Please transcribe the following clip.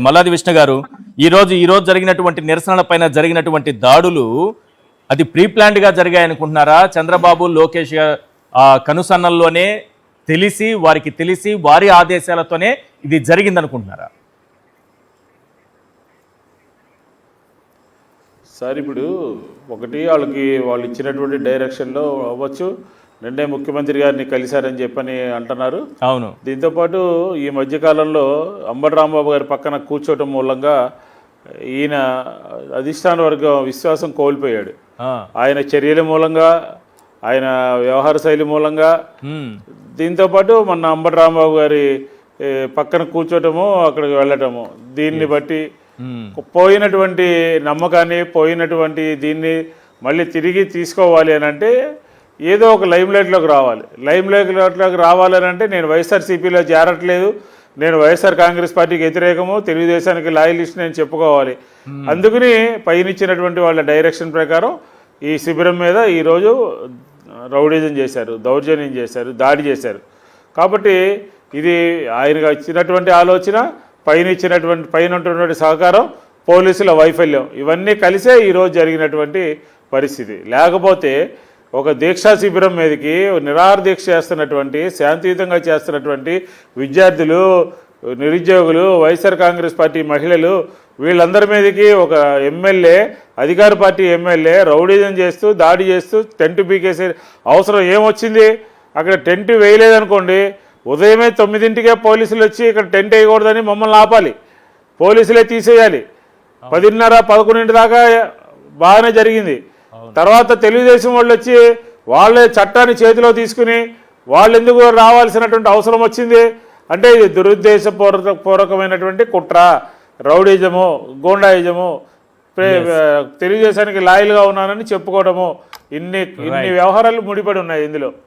మల్లాది విష్ణు గారు ఈ రోజు జరిగినటువంటి నిరసనలపైన జరిగినటువంటి దాడులు అది ప్రీ ప్లాన్డ్ గా జరిగాయనుకుంటున్నారా? చంద్రబాబు లోకేష్ కనుసన్నల్లోనే వారికి తెలిసి వారి ఆదేశాలతోనే ఇది జరిగిందనుకుంటున్నారా? సార్ ఇప్పుడు ఒకటి వాళ్ళు ఇచ్చినటువంటి డైరెక్షన్లో అవ్వచ్చు, నిన్నే ముఖ్యమంత్రి గారిని కలిశారని చెప్పని అంటున్నారు. అవును. దీంతోపాటు ఈ మధ్యకాలంలో అంబటి రాంబాబు గారి పక్కన కూర్చోవటం మూలంగా ఈయన అధిష్టాన వర్గం విశ్వాసం కోల్పోయాడు. ఆయన చర్యల మూలంగా, ఆయన వ్యవహార శైలి మూలంగా, దీంతోపాటు మొన్న అంబటి రాంబాబు గారి పక్కన కూర్చోటము, అక్కడికి వెళ్ళటము, దీన్ని బట్టి పోయినటువంటి నమ్మకాన్ని, పోయినటువంటి దీన్ని మళ్ళీ తిరిగి తీసుకోవాలి అని అంటే ఏదో ఒక లైమ్ లైట్లోకి రావాలి. లైమ్ లైట్లోకి రావాలని అంటే నేను వైఎస్ఆర్సీపీలో చేరట్లేదు, నేను వైఎస్ఆర్ కాంగ్రెస్ పార్టీకి వ్యతిరేకము, తెలుగుదేశానికి లాయలిస్ట్ నేను చెప్పుకోవాలి. అందుకని పైన ఇచ్చినటువంటి వాళ్ళ డైరెక్షన్ ప్రకారం ఈ శిబిరం మీద ఈరోజు రౌడీజం చేశారు, దౌర్జన్యం చేశారు, దాడి చేశారు. కాబట్టి ఇది ఆయనగా ఇచ్చినటువంటి ఆలోచన, పైన ఉంటున్నటువంటి సహకారం, పోలీసుల వైఫల్యం, ఇవన్నీ కలిసే ఈరోజు జరిగినటువంటి పరిస్థితి. లేకపోతే ఒక దీక్షా శిబిరం మీదకి నిరాహార దీక్ష చేస్తున్నటువంటి, శాంతియుతంగా చేస్తున్నటువంటి విద్యార్థులు, నిరుద్యోగులు, వైఎస్ఆర్ కాంగ్రెస్ పార్టీ మహిళలు, వీళ్ళందరి మీదకి ఒక ఎమ్మెల్యే, అధికార పార్టీ ఎమ్మెల్యే రౌడీజం చేస్తూ, దాడి చేస్తూ టెంట్ పీకేసే అవసరం ఏమొచ్చింది? అక్కడ టెంట్ వేయలేదనుకోండి, ఉదయమే 9ంటికే పోలీసులు వచ్చి ఇక్కడ టెంట్ వేయకూడదని మమ్మల్ని ఆపాలి, పోలీసులే తీసేయాలి. 10:30, 11 దాకా బాగానే జరిగింది. తర్వాత తెలుగుదేశం వాళ్ళు వచ్చి వాళ్ళే చట్టాన్ని చేతిలో తీసుకుని వాళ్ళు ఎందుకు రావాల్సినటువంటి అవసరం వచ్చింది అంటే ఇది దురుద్దేశపూర్వకమైనటువంటి కుట్ర, రౌడీజము, గూండాయిజము, తెలుగుదేశానికి లాయల్గా ఉన్నానని చెప్పుకోవడము, ఇన్ని వ్యవహారాలు ముడిపడి ఉన్నాయి ఇందులో.